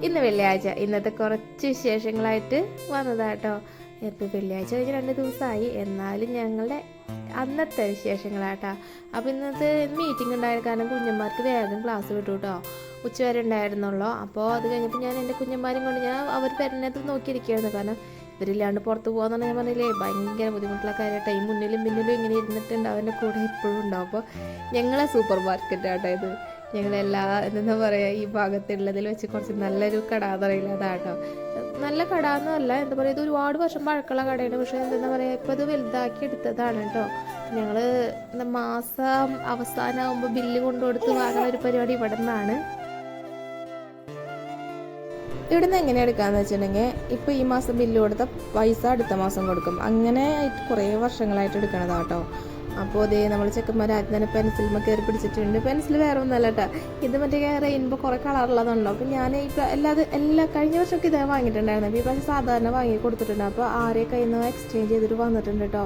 ഇന്ന് വെള്ളിയാഴ്ച, ഇന്നത്തെ കുറച്ച് വിശേഷങ്ങളായിട്ട് വന്നതാട്ടോ. ഇപ്പോൾ വെള്ളിയാഴ്ച കഴിഞ്ഞ് 2 ദിവസമായി, എന്നാലും ഞങ്ങളുടെ അന്നത്തെ വിശേഷങ്ങളാട്ടോ. അപ്പോൾ ഇന്നത്തെ മീറ്റിംഗ് ഉണ്ടായ കാരണം കുഞ്ഞന്മാർക്ക് വേഗം ക്ലാസ് വിട്ടു കേട്ടോ. ഉച്ചവരെ ഉണ്ടായിരുന്നുള്ളൂ. അപ്പോൾ അത് കഴിഞ്ഞപ്പോൾ ഞാൻ എൻ്റെ കുഞ്ഞന്മാരും കൊണ്ട് അവർ വരുന്നത് നോക്കിയിരിക്കുകയായിരുന്നു. കാരണം ഇവരില്ലാണ്ട് പുറത്ത് പോകാമെന്ന് ഞാൻ പറഞ്ഞില്ലേ, ഭയങ്കര ബുദ്ധിമുട്ടുള്ള കാര്യമായിട്ടോ. ഈ മുന്നിലും പിന്നിലും ഇങ്ങനെ ഇരുന്നിട്ടുണ്ട്, അവൻ്റെ കൂടെ എപ്പോഴും ഉണ്ടാവും. അപ്പോൾ ഞങ്ങളെ സൂപ്പർ മാർക്കറ്റാട്ടോ ഇത്. ഞങ്ങളെല്ലാ എന്താ പറയുക, ഈ ഭാഗത്തുള്ളതിൽ വെച്ച് കുറച്ച് നല്ലൊരു കട എന്ന് പറയുന്നത് അതാട്ടോ. നല്ല കട എന്നല്ല, എന്താ പറയുക, ഇത് ഒരുപാട് വർഷം പഴക്കമുള്ള കടയാണ്. പക്ഷേ എന്താ പറയുക, ഇപ്പോൾ ഇത് വലുതാക്കി എടുത്തതാണ് കേട്ടോ. ഞങ്ങൾ മാസം അവസാനമാകുമ്പോൾ ബില്ല് കൊണ്ടുകൊടുത്ത് വാങ്ങുന്ന ഒരു പരിപാടി ഇവിടെ നിന്നാണ്. ഇവിടെ നിന്ന് എങ്ങനെ എടുക്കാമെന്ന് വെച്ചിട്ടുണ്ടെങ്കിൽ, ഇപ്പോൾ ഈ മാസം ബില്ല് കൊടുത്ത പൈസ അടുത്ത മാസം കൊടുക്കും. അങ്ങനെ ആയിട്ട് കുറേ വർഷങ്ങളായിട്ട് എടുക്കണതാട്ടോ. അപ്പോൾ അതേ നമ്മൾ ചെക്കന്മാർ ആദ്യം തന്നെ പെൻസിലുമ്പോൾ കയറി പിടിച്ചിട്ടുണ്ട്. പെൻസിൽ വേറെ ഒന്നല്ല കേട്ടോ, ഇത് മറ്റേ റെയിൻബോ കുറേ കളറുള്ളതുണ്ടോ. അപ്പോൾ ഞാൻ എല്ലാ കഴിഞ്ഞ വർഷമൊക്കെ ഇതേ വാങ്ങിയിട്ടുണ്ടായിരുന്നു. അപ്പോൾ ഈ പ്രാവശ്യം സാധാരണ വാങ്ങി കൊടുത്തിട്ടുണ്ട്. അപ്പോൾ ആരെയും കയ്യിൽ നിന്ന് എക്സ്ചേഞ്ച് ചെയ്തിട്ട് വന്നിട്ടുണ്ട് കേട്ടോ.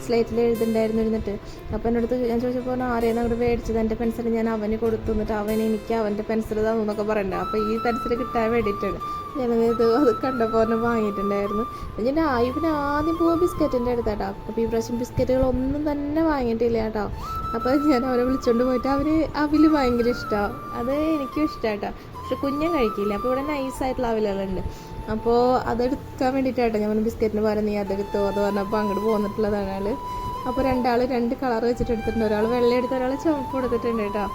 സ്ലേറ്റിൽ എഴുതുണ്ടായിരുന്നു ഇരുന്നിട്ട്. അപ്പോൾ എൻ്റെ അടുത്ത് ഞാൻ ചോദിച്ചപ്പോൾ ആരെയും അങ്ങോട്ട് മേടിച്ചത്, എൻ്റെ പെൻസിൽ ഞാൻ അവന് കൊടുത്തു, എന്നിട്ട് എനിക്ക് അവൻ്റെ പെൻസിൽ തന്നു എന്നൊക്കെ പറയണ്ടേ. അപ്പോൾ ഈ പെൻസിൽ കിട്ടാൻ വേണ്ടിയിട്ടാണ് ഞാനത് അത് കണ്ടപ്പോൾ തന്നെ വാങ്ങിയിട്ടുണ്ടായിരുന്നു. ഞാൻ ആദ്യം പോവുക ബിസ്ക്കറ്റിൻ്റെ അടുത്താട്ടോ. അപ്പോൾ ഈ പ്രാവശ്യം ബിസ്ക്കറ്റുകളൊന്നും തന്നെ വാങ്ങിയിട്ടില്ല കേട്ടോ. അപ്പോൾ ഞാൻ അവനെ വിളിച്ചുകൊണ്ട് പോയിട്ട് അവിൽ ഭയങ്കര ഇഷ്ടമാണ്, അത് എനിക്കും ഇഷ്ടമാട്ടോ. പക്ഷെ കുഞ്ഞൻ കഴിക്കില്ല. അപ്പോൾ ഇവിടെ നൈസായിട്ടുള്ള അവിലുകളുണ്ട്. അപ്പോൾ അതെടുക്കാൻ വേണ്ടിയിട്ടാട്ടോ ഞാൻ ബിസ്ക്കറ്റിന് പകരം നീ അതെടുത്തോ അത് പറഞ്ഞപ്പോൾ അങ്ങോട്ട് പോന്നിട്ടുള്ളതാണ് ആൾ. അപ്പോൾ രണ്ടാൾ 2 കളർ വെച്ചിട്ട് എടുത്തിട്ടുണ്ട്. ഒരാൾ വെള്ള എടുത്ത് ഒരാൾ ചുവപ്പ് കൊടുത്തിട്ടുണ്ട് കേട്ടോ.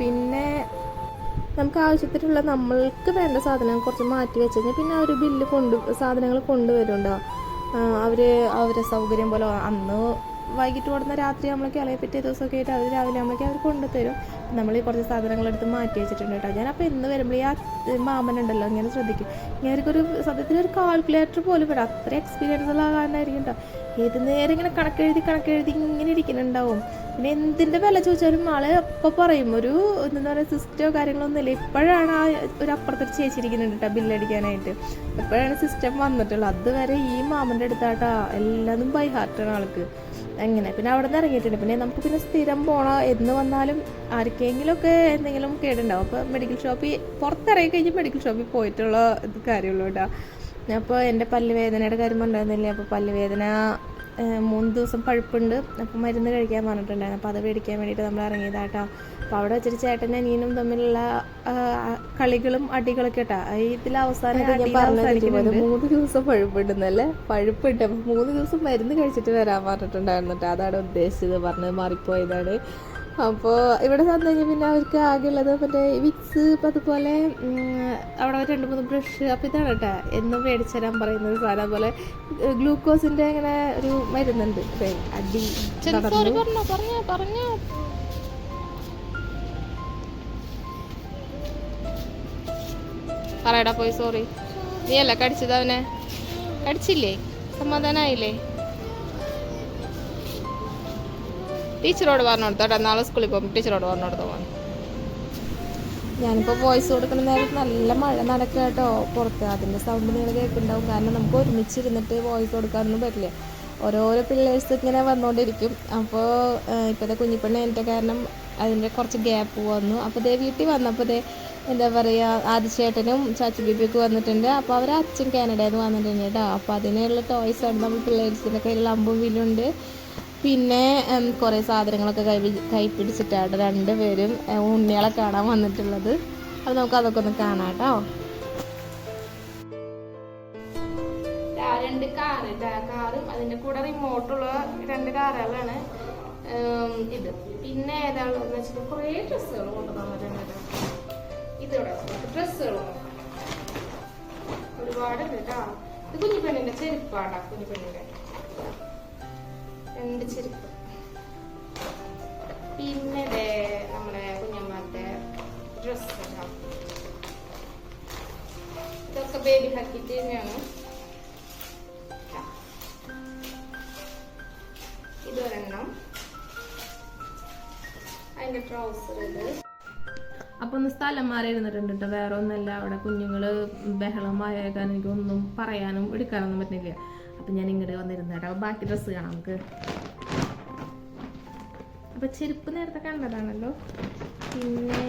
പിന്നെ നമുക്ക് ആവശ്യത്തിനുള്ള നമ്മൾക്ക് വേണ്ട സാധനം കുറച്ച് മാറ്റി വെച്ച് കഴിഞ്ഞാൽ പിന്നെ അവർ ബില്ല് സാധനങ്ങൾ കൊണ്ടുവരുന്നുണ്ടോ. അവരെ സൗകര്യം പോലെ അന്ന് വൈകിട്ട് കൊടുന്ന രാത്രി നമ്മളൊക്കെ അല്ലെങ്കിൽ പിറ്റേ ദിവസമൊക്കെ ആയിട്ട് അവർ രാവിലെ നമ്മളൊക്കെ അവർ കൊണ്ടുതരും. നമ്മൾ ഈ കുറച്ച് സാധനങ്ങളെടുത്ത് മാറ്റി വെച്ചിട്ടുണ്ട് കേട്ടോ. ഞാനപ്പോൾ എന്ന് വരുമ്പോൾ ഈ മാമനുണ്ടല്ലോ ഇങ്ങനെ ശ്രദ്ധിക്കും. ഞാനൊരു സത്യത്തിലൊരു കാൽക്കുലേറ്റർ പോലും വരാം, അത്ര എക്സ്പീരിയൻസ് ഉള്ള കാരണമായിരിക്കും കേട്ടോ. ഏത് നേരം ഇങ്ങനെ കണക്കെഴുതി ഇങ്ങനെ ഇരിക്കുന്നുണ്ടാവും. പിന്നെ എന്തിൻ്റെ വില ചോദിച്ചാലും ആള് അപ്പോൾ പറയും. ഒരു എന്താ പറയുക, സിസ്റ്റമോ കാര്യങ്ങളൊന്നും ഇല്ല. ഇപ്പോഴാണ് ഒരു അപ്പുറത്തൊരു ചേച്ചിരിക്കുന്നുണ്ട് കേട്ടോ ബില്ലടിക്കാനായിട്ട്. എപ്പോഴാണ് സിസ്റ്റം വന്നിട്ടുള്ളത്. അതുവരെ ഈ മാമൻ്റെ അടുത്താട്ടോ എല്ലാതും ബൈ ഹാർട്ടാണ് ആൾക്ക്. അങ്ങനെ പിന്നെ അവിടെ നിന്ന് ഇറങ്ങിയിട്ടുണ്ട്. പിന്നെ നമുക്ക് പിന്നെ സ്ഥിരം പോകണം എന്ന് വന്നാലും ആർക്കെങ്കിലുമൊക്കെ എന്തെങ്കിലും കേടുണ്ടാവും. അപ്പോൾ മെഡിക്കൽ ഷോപ്പിൽ പുറത്തിറങ്ങി കഴിഞ്ഞ് മെഡിക്കൽ ഷോപ്പിൽ പോയിട്ടുള്ള ഇത് കാര്യമുള്ളൂ കേട്ടോ. അപ്പോൾ എൻ്റെ പല്ലുവേദനയുടെ കാര്യം ഉണ്ടായിരുന്നില്ലേ. അപ്പോൾ പല്ലുവേദന 3 ദിവസം പഴുപ്പുണ്ട്. അപ്പോൾ മരുന്ന് കഴിക്കാൻ പറഞ്ഞിട്ടുണ്ടായിരുന്നു. അപ്പോൾ അത് മേടിക്കാൻ വേണ്ടിയിട്ട് നമ്മൾ ഇറങ്ങിയതാട്ടോ. അപ്പോൾ അവിടെ വെച്ചിട്ട് ചേട്ടനും അനിയനും തമ്മിലുള്ള കളികളും അടികളൊക്കെ കേട്ടോ. ഇതിൽ അവസാനം 3 ദിവസം പഴുപ്പുണ്ടെന്നല്ലേ, പഴുപ്പുണ്ട്. അപ്പോൾ 3 ദിവസം മരുന്ന് കഴിച്ചിട്ട് വരാൻ പറഞ്ഞിട്ടുണ്ടായിരുന്നു കേട്ടോ. അതാണ് ഉദ്ദേശിച്ചത്, പറഞ്ഞത് മാറിപ്പോയതാണ്. അപ്പോൾ ഇവിടെ വന്നു കഴിഞ്ഞാൽ പിന്നെ അവർക്ക് ആകെയുള്ളത് മറ്റേ വിക്സ്, ഇപ്പം അതുപോലെ അവിടെ 2-3 ബ്രഷ്. അപ്പോൾ ഇതാണ് കേട്ടോ എന്നും മേടിച്ചു തരാൻ പറയുന്നത് സാധനം. അതുപോലെ ഗ്ലൂക്കോസിൻ്റെ അങ്ങനെ ഒരു മരുന്നുണ്ട്. അടി പറയടാ പോയി. സോറി, നീ അല്ല കടിച്ചത്, അവനെ കടിച്ചില്ലേ? സമാധാനമായില്ലേ? ടീച്ചറോട് പറഞ്ഞു കൊടുത്തോട്ടെ, നാളെ സ്കൂളിൽ പോകുമ്പോൾ ടീച്ചറോട് പറഞ്ഞു കൊടുത്തോ. ഞാനിപ്പോൾ വോയിസ് കൊടുക്കുന്ന നേരത്ത് നല്ല മഴ നടക്കുക കേട്ടോ പുറത്ത്. അതിൻ്റെ സൗണ്ട് നിങ്ങൾ കേൾക്കുന്നുണ്ടാവും. കാരണം നമുക്ക് ഒരുമിച്ചിരുന്നിട്ട് വോയിസ് കൊടുക്കാനൊന്നും പറ്റില്ല. ഓരോരോ പിള്ളേഴ്സ് ഇങ്ങനെ വന്നുകൊണ്ടിരിക്കും. അപ്പോൾ ഇപ്പോഴത്തെ കുഞ്ഞിപ്പെണ്ണ എൻ്റെ കാരണം അതിൻ്റെ കുറച്ച് ഗ്യാപ്പ് വന്നു. അപ്പോൾ ദേ വീട്ടിൽ വന്നപ്പോൾ എന്താ പറയുക, ആദിച്ചേട്ടനും ചാച്ചു ബീബിയൊക്കെ വന്നിട്ടുണ്ട്. അപ്പോൾ അവർ അച്ഛൻ കാനഡയിൽ നിന്ന് വന്നിട്ടുണ്ട് കേട്ടോ. അപ്പോൾ അതിനുള്ള ടോയ്സാണ് നമ്മൾ പിള്ളേഴ്സിൻ്റെ കയ്യിലുള്ള അമ്പും വില്ലുണ്ട്. പിന്നെ കുറേ സാധനങ്ങളൊക്കെ കൈ പിടിച്ചിട്ടാണ് 2 പേരും ഉണ്ണികളെ കാണാൻ വന്നിട്ടുള്ളത്. അപ്പോൾ നമുക്ക് അതൊക്കെ ഒന്ന് കാണാം കേട്ടോ. 2 കാറും അതിൻ്റെ കൂടെ റിമോട്ടുള്ള 2 കാറുകളാണ് ഇത്. പിന്നെ ഏതാണെന്ന് വെച്ചാൽ കുറേ ഡ്രസ്സുകൾ കൊണ്ടുവന്നിട്ടുണ്ട്. ഇതിവിടെ ഡ്രസ്സുകളും ഒരുപാടുണ്ട് കേട്ടോ. ഇത് കുഞ്ഞിപ്പെണ്ണിൻ്റെ ചെരുപ്പാണ്. കുഞ്ഞിപ്പെണ്ണിൻ്റെ 2 ചെരുപ്പ്. പിന്നെ നമ്മുടെ കുഞ്ഞന്മാരുടെ ഡ്രസ്സ്. ഇതൊക്കെ ബേബി ഹക്കിറ്റ് തന്നെയാണ്. ഇതൊരെണ്ണം, അതിൻ്റെ ട്രൗസർ ഇത്. അപ്പോൾ ഒന്ന് സ്ഥലം മാറി ഇരുന്നിട്ടുണ്ട് കേട്ടോ. വേറെ ഒന്നല്ല, അവിടെ കുഞ്ഞുങ്ങൾ ബഹളമായ കാരണം എനിക്കൊന്നും പറയാനും എടുക്കാനൊന്നും പറ്റുന്നില്ല. അപ്പം ഞാൻ ഇങ്ങോട്ട് വന്നിരുന്നു കേട്ടോ. ബാക്കി ഡ്രസ്സ് കാണാം നമുക്ക്. അപ്പോൾ ചെരുപ്പ് നേരത്തെ കണ്ടതാണല്ലോ. പിന്നെ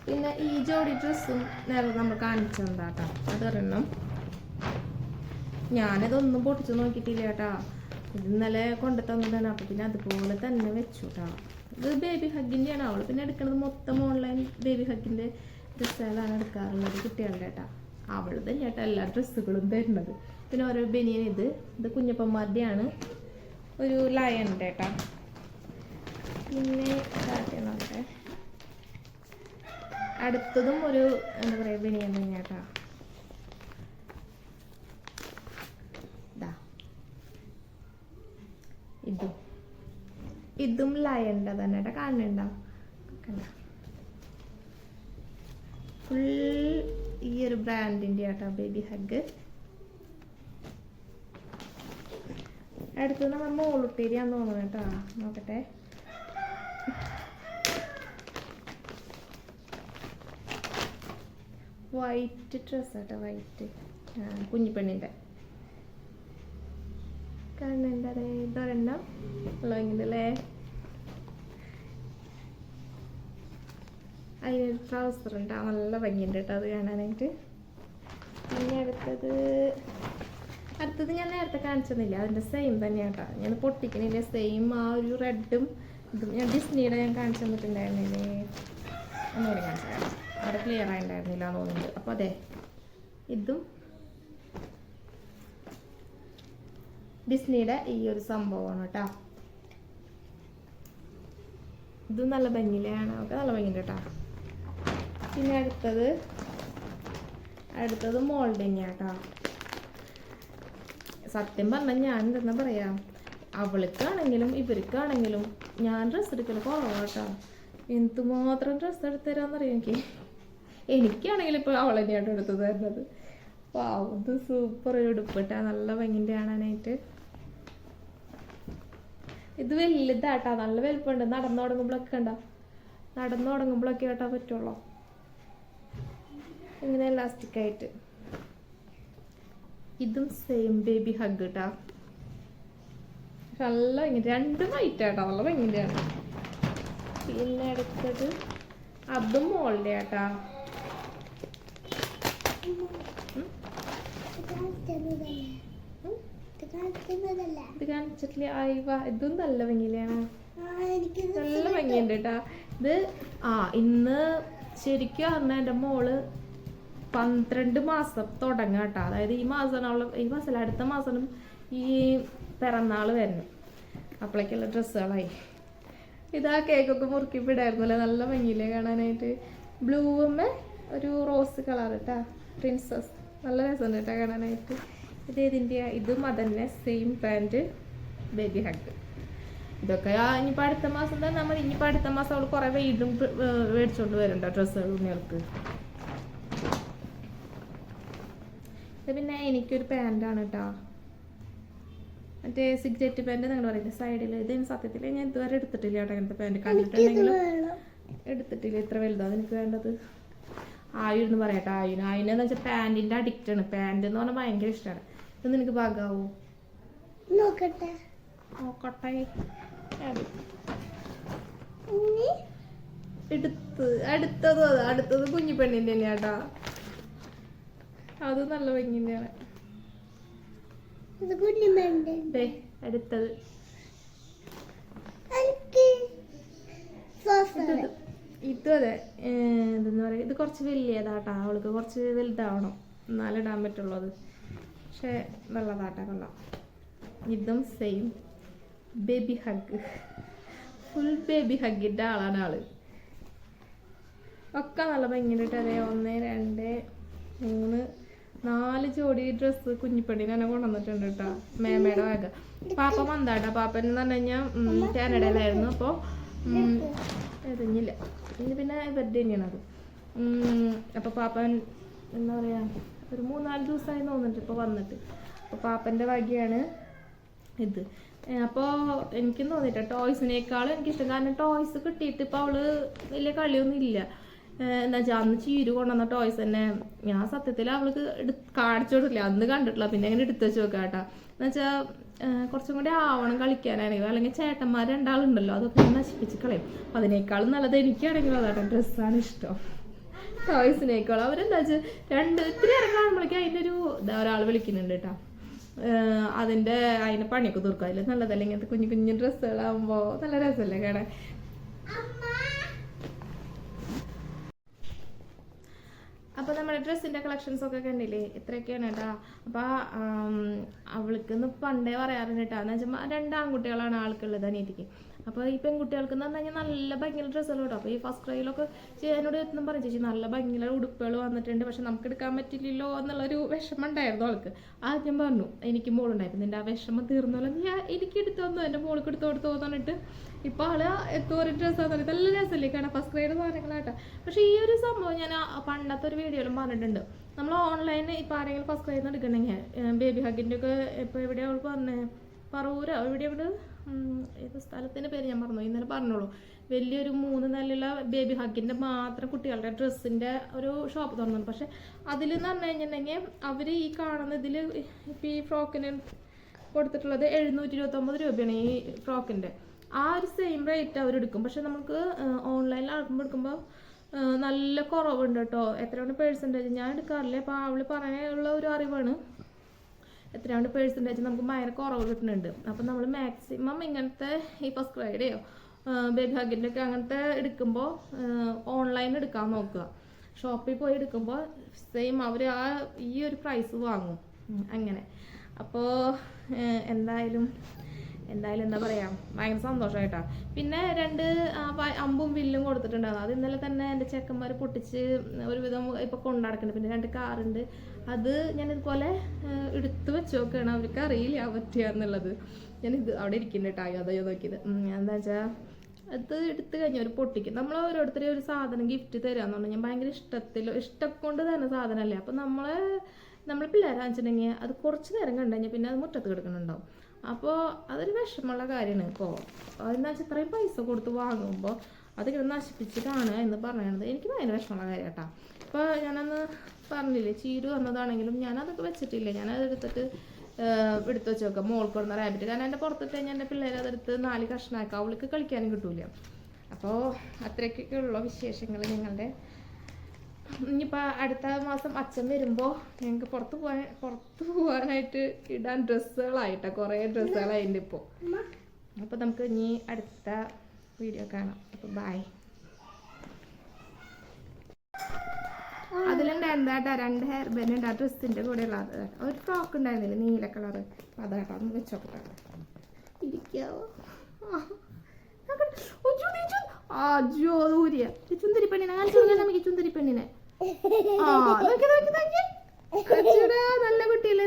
പിന്നെ ഈ ജോഡി ഡ്രസ്സും നേരെ നമ്മൾ കാണിച്ചെന്താട്ടാ, അതൊരെണ്ണം. ഞാനിതൊന്നും പൊട്ടിച്ച് നോക്കിയിട്ടില്ല കേട്ടാ, ഇത് ഇന്നലെ കൊണ്ടു തന്നതാണ്. അപ്പം പിന്നെ അതുപോലെ തന്നെ വെച്ചു കേട്ടോ. ഇത് ബേബി ഹഗ്ഗിൻ്റെയാണ്. അവൾ പിന്നെ എടുക്കുന്നത് മൊത്തം ഓൺലൈൻ ബേബി ഹഗ്ഗിൻ്റെ ഡ്രസ്സുകളാണ് എടുക്കാറുള്ളത് കുട്ടികളുടെ കേട്ടാ. അവൾ തന്നെ കേട്ടോ എല്ലാ ഡ്രസ്സുകളും തരുന്നത്. പിന്നെ ഓരോ ബനിയൻ, ഇത് കുഞ്ഞപ്പന്മാരുടെയാണ്, ഒരു ലയണിൻ്റെ കേട്ടാ. പിന്നെ നോക്കട്ടെ, അടുത്തതും ഒരു എന്താ പറയുക ബനിയൻ തന്നെ കേട്ടാ. ഇതും ലയണ്ട തന്നെ കേട്ടോ, കാണുന്നുണ്ടോ? ഫുൾ ഈ ഒരു ബ്രാൻഡിൻ്റെ കേട്ടോ ബേബി ഹഗ്. അടുത്ത് നമ്മൾ മോളുട്ടേരിയാന്ന് തോന്നുന്നു കേട്ടോ, നോക്കട്ടെ. വൈറ്റ് ഡ്രസ് കേട്ടോ, വൈറ്റ് കുഞ്ഞിപ്പെണ്ണിൻ്റെ കാണുന്നുണ്ടേ. ഇതൊരെണ്ണം ഉള്ളതെങ്കിലല്ലേ. അതിനൊരു ട്രൗസർ ഉണ്ട്, നല്ല ഭംഗിയുണ്ട് കേട്ടോ അത് കാണാനായിട്ട്. പിന്നെ അടുത്തത് ഞാൻ നേരത്തെ കാണിച്ചൊന്നുമില്ല, അതിൻ്റെ സെയിം തന്നെയാണ് കേട്ടോ. ഞാൻ പൊട്ടിക്കണില്ല, സെയിം ആ ഒരു റെഡും ഇതും ഞാൻ ഡിസ്നിയുടെ ഞാൻ കാണിച്ചു തന്നിട്ടുണ്ടായിരുന്നില്ലേ, ഒന്നുകൂടി കാണിച്ചു. അവിടെ ക്ലിയർ ആയിട്ടുണ്ടായിരുന്നില്ല എന്ന് തോന്നുന്നുണ്ട്. അപ്പോൾ അതെ, ഇതും ഡിസ്നിയുടെ ഈ ഒരു സംഭവമാണ് കേട്ടോ. ഇതും നല്ല ഭംഗിയിലാണ്, ഒക്കെ നല്ല ഭംഗിയുണ്ട് കേട്ടോ. പിന്നെ അടുത്തത് മോൾഡ് തന്നെയാണ് കേട്ടോ. സത്യം പറഞ്ഞാൽ ഞാൻ എന്താ പറയാ, അവൾക്കാണെങ്കിലും ഇവർക്കാണെങ്കിലും ഞാൻ ഡ്രസ്സ് എടുക്കൽ കുറവാണ് കേട്ടോ. എന്തുമാത്രം ഡ്രസ്സ് എടുത്തു തരാമെന്നറിയാം എനിക്കാണെങ്കിലും ഇപ്പോൾ അവൾ തന്നെയാണ് എടുത്തു തരുന്നത്. വാവ്, ഇത് സൂപ്പർ ഒരു ഉടുപ്പിട്ടാ, നല്ല ഭംഗിൻ്റെ കാണാനായിട്ട്. ഇത് വലുതാട്ടാ, നല്ല വലുപ്പമുണ്ട്. നടന്നു തുടങ്ങുമ്പോഴൊക്കെ കേട്ടാ പറ്റുള്ളൂ. ഇങ്ങനെ എലാസ്റ്റിക് ആയിട്ട്. ഇതും സെയിം ബേബി ഹഗ് കേട്ടാ, നല്ല ഭംഗി. രണ്ടും വൈറ്റ് ആട്ടാ, നല്ല ഭംഗിൻ്റെയാണ്. പിന്നെ അടുത്തത് അതും മോളുടെ ആട്ടാ. ഇത് കാണിച്ചിട്ടില്ല. അയവ, ഇതും നല്ല ഭംഗിയിലാണ്, നല്ല ഭംഗിയുണ്ട് കേട്ടാ. ഇത് ഇന്ന് ശരിക്കും പറഞ്ഞാൽ എൻ്റെ മോള് 12 മാസം തുടങ്ങാം കേട്ടോ. അതായത് ഈ മാസമല്ല, അടുത്ത മാസം ഈ പിറന്നാൾ വരുന്നു. അപ്പോഴേക്കുള്ള ഡ്രസ്സുകളായി. ഇതാ കേക്കൊക്കെ മുറുക്കി വിടായിരുന്നല്ലേ, നല്ല ഭംഗിയില്ലേ കാണാനായിട്ട്. ബ്ലൂവുമ്മേ ഒരു റോസ് കളർ കേട്ടാ, പ്രിൻസസ്, നല്ല രസമുണ്ട് കേട്ടോ കാണാനായിട്ട്. ഇതും അതന്നെ സെയിം ബ്രാൻഡ് ബേബി ഹഗ്. ഇതൊക്കെ ഇനിയിപ്പോൾ അടുത്ത മാസം തന്നെ ഇനിയിപ്പോൾ അടുത്ത മാസം അവൾ കുറേ വീണ്ടും മേടിച്ചോണ്ട് വരുന്നുണ്ടോ ഡ്രസ്സുകൾ കുഞ്ഞുങ്ങൾക്ക്. പിന്നെ എനിക്കൊരു പാൻറ്റാണ് കേട്ടോ, മറ്റേ സിഗരറ്റ് പാൻറ്റ് നിങ്ങൾ പറയില്ലേ സൈഡിൽ. ഇതിന് സത്യത്തിൽ ഞാൻ ഇതുവരെ എടുത്തിട്ടില്ല കേട്ടോ, അങ്ങനത്തെ പാൻറ്റ് കണ്ടിട്ടുണ്ടെങ്കിലും എടുത്തിട്ടില്ല. ഇത്ര വലുതാണ് എനിക്ക് വേണ്ടത്. ആയുന്ന് പറയട്ടെ, ആയുനെന്ന് വെച്ചാൽ പാൻറ്റിൻ്റെ അഡിക്റ്റാണ്. പാൻറ്റ് എന്ന് പറഞ്ഞാൽ ഭയങ്കര ഇഷ്ടമാണ്. ഇത് നിനക്ക് ഭാഗമാവോ? നോക്കട്ടെ. അടുത്തത് കുഞ്ഞു പെണ്ണിൻ്റെ തന്നെയാട്ടാ, അത് നല്ല ഭംഗിൻ്റെയാണ്. അടുത്തത് ഇതും അതെ, ഇതെന്ന് പറയുക ഇത് കുറച്ച് വലിയതാട്ടാ, അവൾക്ക് കുറച്ച് വലുതാവണം എന്നാലിടാൻ പറ്റുള്ളത്. പക്ഷെ നല്ലതാട്ടാ, കൊള്ളാം. ഇതും same baby hug, full baby ഹഗ്ഗിൻ്റെ ആളാണ് ആള്. ഒക്കെ നല്ല ഭംഗിയുണ്ട്. അതെ 1 2 3 4 ജോഡി ഡ്രസ്സ് കുഞ്ഞിപ്പണ്ണിനെ തന്നെ കൊണ്ടുവന്നിട്ടുണ്ട് കേട്ടോ, മേമയുടെ വക. പാപ്പ വന്നാട്ടാ, പാപ്പൻ എന്ന് പറഞ്ഞു കഴിഞ്ഞാൽ കാനഡയിലായിരുന്നു. അപ്പോൾ എറിഞ്ഞില്ല, പിന്നെ ഇവരുടെ തന്നെയാണ് അത്. അപ്പോൾ പാപ്പൻ എന്താ പറയുക, ഒരു 3-4 ദിവസമായി തോന്നിട്ട് ഇപ്പോൾ വന്നിട്ട്. അപ്പോൾ പാപ്പൻ്റെ വകയാണ് ഇത്. അപ്പോൾ എനിക്കും തോന്നിയിട്ട് ടോയ്സിനേക്കാളും എനിക്കിഷ്ടം. കാരണം ടോയ്സ് കിട്ടിയിട്ട് ഇപ്പോൾ അവള് വലിയ കളിയൊന്നും ഇല്ല. എന്താ വെച്ചാൽ അന്ന് ചീരു കൊണ്ടുവന്ന ടോയ്സ് തന്നെ ഞാൻ സത്യത്തിൽ അവൾക്ക് കാണിച്ചു കൊടുക്കില്ല, അന്ന് കണ്ടിട്ടില്ല. പിന്നെ അങ്ങനെ എടുത്തു വെച്ച് വെക്കാം കേട്ടോ. എന്നുവെച്ചാൽ കുറച്ചും കൂടി ആവണം കളിക്കാനാണെങ്കിൽ. അല്ലെങ്കിൽ ചേട്ടന്മാർ 2 ആളുണ്ടല്ലോ, അതൊക്കെ നശിപ്പിച്ച് കളയും. അപ്പം അതിനേക്കാളും നല്ലത് എനിക്കാണെങ്കിലും അതാട്ടോ, ഡ്രസ്സാണ് ഇഷ്ടം. ടോയ്സിനേക്കോളൂ. അവരെന്താ വെച്ചാൽ ഇത്തിരി നേരം കാണുമ്പോഴേക്കും അതിൻ്റെ ഒരു ഒരാൾ വിളിക്കുന്നുണ്ട് കേട്ടോ. അതിന് പണിയൊക്കെ തീർക്കും. അതിൽ നല്ലതല്ലേ ഇങ്ങനത്തെ കുഞ്ഞു കുഞ്ഞു ഡ്രസ്സുകളാകുമ്പോൾ നല്ല രസമല്ലേ കാണാൻ. അപ്പോൾ നമ്മുടെ ഡ്രസ്സിൻ്റെ കളക്ഷൻസൊക്കെ കണ്ടില്ലേ, ഇത്രയൊക്കെയാണ് കേട്ടോ. അപ്പോൾ അവൾക്ക് പണ്ടേ പറയാറുണ്ട് കേട്ടോ, എന്ന് വെച്ചാൽ 2 ആൺകുട്ടികളാണ് ആൾക്കുള്ളത്, അനിയത്തിക്ക്. അപ്പോൾ ഈ പെൺകുട്ടികൾക്ക് എന്ന് പറഞ്ഞു കഴിഞ്ഞാൽ നല്ല ഭംഗിയുള്ള ഡ്രസ്സുകൾ കേട്ടോ. അപ്പോൾ ഈ ഫസ്റ്റ് ക്രൈയിലൊക്കെ എന്നോട് എത്തും പറയും, ചേച്ചി നല്ല ഭംഗിയുള്ള ഉടുപ്പുകൾ വന്നിട്ടുണ്ട്, പക്ഷെ നമുക്ക് എടുക്കാൻ പറ്റില്ലല്ലോ എന്നുള്ളൊരു വിഷമം ഉണ്ടായിരുന്നു ആൾക്ക്. ആദ്യം പറഞ്ഞു എനിക്ക് മോളുണ്ടായിരുന്നു, നിൻ്റെ ആ വിഷമം തീർന്നല്ലോ, എനിക്ക് എടുത്തു തന്നു, എൻ്റെ മോൾക്ക് എടുത്തു കൊടുത്തു തോന്നിട്ട്. ഇപ്പോൾ ആള് എത്തോരം ഡ്രസ്സാന്ന് പറഞ്ഞിട്ട് നല്ല രസമല്ലേ കാണാം, ഫസ്റ്റ് ക്രൈഡ് സാധനങ്ങളാട്ടോ. പക്ഷേ ഈ ഒരു സംഭവം ഞാൻ പണ്ടത്തെ ഒരു വീഡിയോയിലും പറഞ്ഞിട്ടുണ്ട്. നമ്മൾ ഓൺലൈനിൽ ഇപ്പോൾ ആരെങ്കിലും ഫസ്റ്റ് ക്രൈഡ് എടുക്കണമെങ്കിൽ ബേബി ഹഗിൻ്റെ ഒക്കെ ഇപ്പോൾ എവിടെയാണ് അവൾ പറഞ്ഞത്, പറവൂരോ എവിടെ ഏത് സ്ഥലത്തിൻ്റെ പേര് ഞാൻ പറഞ്ഞു, ഇന്നലെ പറഞ്ഞോളൂ. വലിയൊരു 3 നിലയുള്ള ബേബി ഹഗിൻ്റെ മാത്രം കുട്ടികളുടെ ഡ്രസ്സിൻ്റെ ഒരു ഷോപ്പ് തുറന്നുണ്ട്. പക്ഷെ അതിൽ എന്ന് പറഞ്ഞു കഴിഞ്ഞിട്ടുണ്ടെങ്കിൽ അവർ ഈ കാണുന്ന ഇതിൽ ഇപ്പോൾ ഈ ഫ്രോക്കിന് കൊടുത്തിട്ടുള്ളത് 729 രൂപയാണ് ഈ ഫ്രോക്കിൻ്റെ. ആ ഒരു സെയിം റേറ്റ് അവരെടുക്കും. പക്ഷെ നമുക്ക് ഓൺലൈനിൽ ആൾക്കുമ്പോൾ എടുക്കുമ്പോൾ നല്ല കുറവുണ്ട് കേട്ടോ. എത്രയാണ് പെർസെൻറ്റേജ് ഞാൻ എടുക്കാറില്ല. അപ്പോൾ അവൾ പറയാനുള്ള ഒരു അറിവാണ്, എത്രയാണ് പെർസെൻറ്റേജ് നമുക്ക് ഭയങ്കര കുറവ് കിട്ടുന്നുണ്ട്. അപ്പം നമ്മൾ മാക്സിമം ഇങ്ങനത്തെ ഈ ഫസ്റ്റ് ക്രൈഡേയോ ബേബി ഹഗിൻ്റെ ഒക്കെ അങ്ങനത്തെ എടുക്കുമ്പോൾ ഓൺലൈൻ എടുക്കാൻ നോക്കുക. ഷോപ്പിൽ പോയി എടുക്കുമ്പോൾ സെയിം അവർ ഈ ഒരു പ്രൈസ് വാങ്ങും അങ്ങനെ. അപ്പോൾ എന്തായാലും എന്താ പറയുക, ഭയങ്കര സന്തോഷമായിട്ടാണ്. പിന്നെ 2 അമ്പും വില്ലും കൊടുത്തിട്ടുണ്ടായിരുന്നു. അത് ഇന്നലെ തന്നെ എൻ്റെ ചെക്കന്മാർ പൊട്ടിച്ച് ഒരുവിധം ഇപ്പോൾ കൊണ്ടുനടക്കുന്നുണ്ട്. പിന്നെ 2 കാറുണ്ട്, അത് ഞാനിതുപോലെ എടുത്ത് വെച്ച് നോക്കുകയാണ്. അവർക്ക് അറിയില്ല പറ്റുകയെന്നുള്ളത്. ഞാനിത് അവിടെ ഇരിക്കുന്നുണ്ട് കേട്ടോ, അതോ നോക്കിയത്. എന്താ വെച്ചാൽ അത് എടുത്ത് കഴിഞ്ഞാൽ ഒരു പൊട്ടിക്കും. നമ്മൾ ഓരോരുത്തരും ഒരു സാധനം ഗിഫ്റ്റ് തരാമെന്ന് പറഞ്ഞു ഞാൻ ഭയങ്കര ഇഷ്ടം കൊണ്ട് തന്നെ സാധനമല്ലേ. അപ്പോൾ നമ്മൾ പിള്ളേരാണെന്നുണ്ടെങ്കിൽ അത് കുറച്ച് നേരം കണ്ടു കഴിഞ്ഞാൽ പിന്നെ അത് മുറ്റത്ത് കിടക്കുന്നുണ്ടാവും. അപ്പോൾ അതൊരു വിഷമമുള്ള കാര്യമാണ്. ഇപ്പോൾ എന്താ വെച്ചാൽ ഇത്രയും പൈസ കൊടുത്ത് വാങ്ങുമ്പോൾ അതിങ്ങനെ നശിപ്പിച്ച് കാണുക എന്ന് പറയണത് എനിക്ക് ഭയങ്കര വിഷമമുള്ള കാര്യം കേട്ടോ. ഇപ്പോൾ ഞാനന്ന് പറഞ്ഞില്ലേ ചീരു വന്നതാണെങ്കിലും ഞാനതൊക്കെ വെച്ചിട്ടില്ല. ഞാനത് എടുത്ത് വെച്ച് നോക്കാം മോൾക്ക് കൊടുന്ന റാബിറ്റ്. കാരണം എൻ്റെ പുറത്തിട്ട് കഴിഞ്ഞാൽ എൻ്റെ പിള്ളേർ അതെടുത്ത് 4 കഷ്ണമാക്കാം, അവൾക്ക് കളിക്കാനും കിട്ടൂല. അപ്പോൾ അത്രയ്ക്കൊക്കെ ഉള്ള വിശേഷങ്ങൾ ഞങ്ങളുടെ. ഇനിയിപ്പോൾ അടുത്ത മാസം അച്ഛൻ വരുമ്പോൾ ഞങ്ങൾക്ക് പുറത്ത് പോകാനായിട്ട് ഇടാൻ ഡ്രസ്സുകളായിട്ടാണ്, കുറേ ഡ്രസ്സുകളായിട്ടുണ്ട് ഇപ്പോൾ. അപ്പോൾ നമുക്ക് ഇനി അടുത്ത വീഡിയോ കാണാം. അപ്പോൾ ബൈ. അതിലുണ്ടായിരുന്ന കേട്ടോ 2 ഹെയർ ബാൻഡ് ഉണ്ട് ആ ഡ്രസ്സിൻ്റെ കൂടെ ഉള്ളത്. ഒരു ഫ്രോക്ക് ഉണ്ടായിരുന്നില്ല നീല കളറ്, അതാട്ടോ ഒന്ന് വെച്ചോട്ടെ ഇരിക്കാവോ. അജോ ഊരിയ ചുന്തിരി പെണ്ണിനെ കാണിച്ചു, ചുന്തിരി പെണ്ണിനെ. നല്ല കുട്ടിയല്ലേ,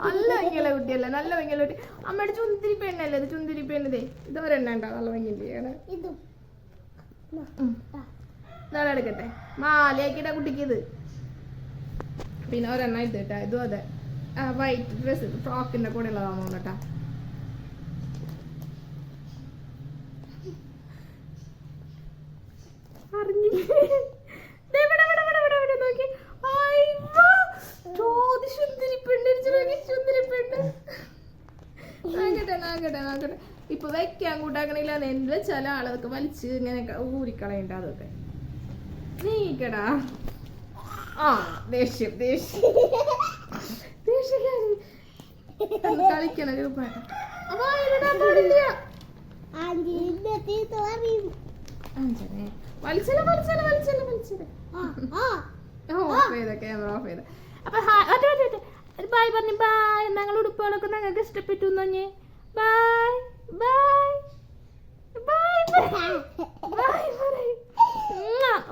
നല്ല ഭംഗിയുള്ള കുട്ടിയല്ലേ, നല്ല ഭംഗിയുള്ള കുട്ടി. അമ്മയുടെ ചുന്തിരി പെണ്ണല്ലേ ഇത്, ചുന്തിരി പെണ്ണതേ ഇതൊരെണ്ണ ഉണ്ടോ നല്ല ഭംഗിയില്ലേ. നാളെ എടുക്കട്ടെ മാലയാക്കിട്ട കുട്ടിക്ക് ഇത്. പിന്നെ ഒരെണ്ണ ഇത് കേട്ടാ, ഇതും അതെ വൈറ്റ് ഡ്രസ് ഫ്രോക്കിന്റെ കൂടെ ഉള്ളതാണോ കേട്ടാ. നോക്കട്ടെ ഇപ്പൊ വെക്കാൻ കൂട്ടാക്കണില്ല എന്ത് വെച്ചാലും ആളതൊക്കെ വലിച്ച് ഇങ്ങനെ ഊരിക്കളയണ്ട. അതൊക്കെ നീക്കടാ. ദേഷ്യം കളിക്കണ രൂപ ക്യാമറ ഓഫ് ചെയ്ത. അപ്പൊ ബൈ പറഞ്ഞു. ബൈ. ഞങ്ങൾ ഉടുപ്പുകളൊക്കെ ഞങ്ങൾക്ക് ഇഷ്ടപ്പെട്ടു എന്നേ. Bye bye bye bye bye.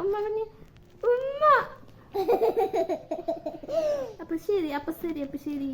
ഉമ്മ പറഞ്ഞു ഉമ്മ. അപ്പൊ ശരി.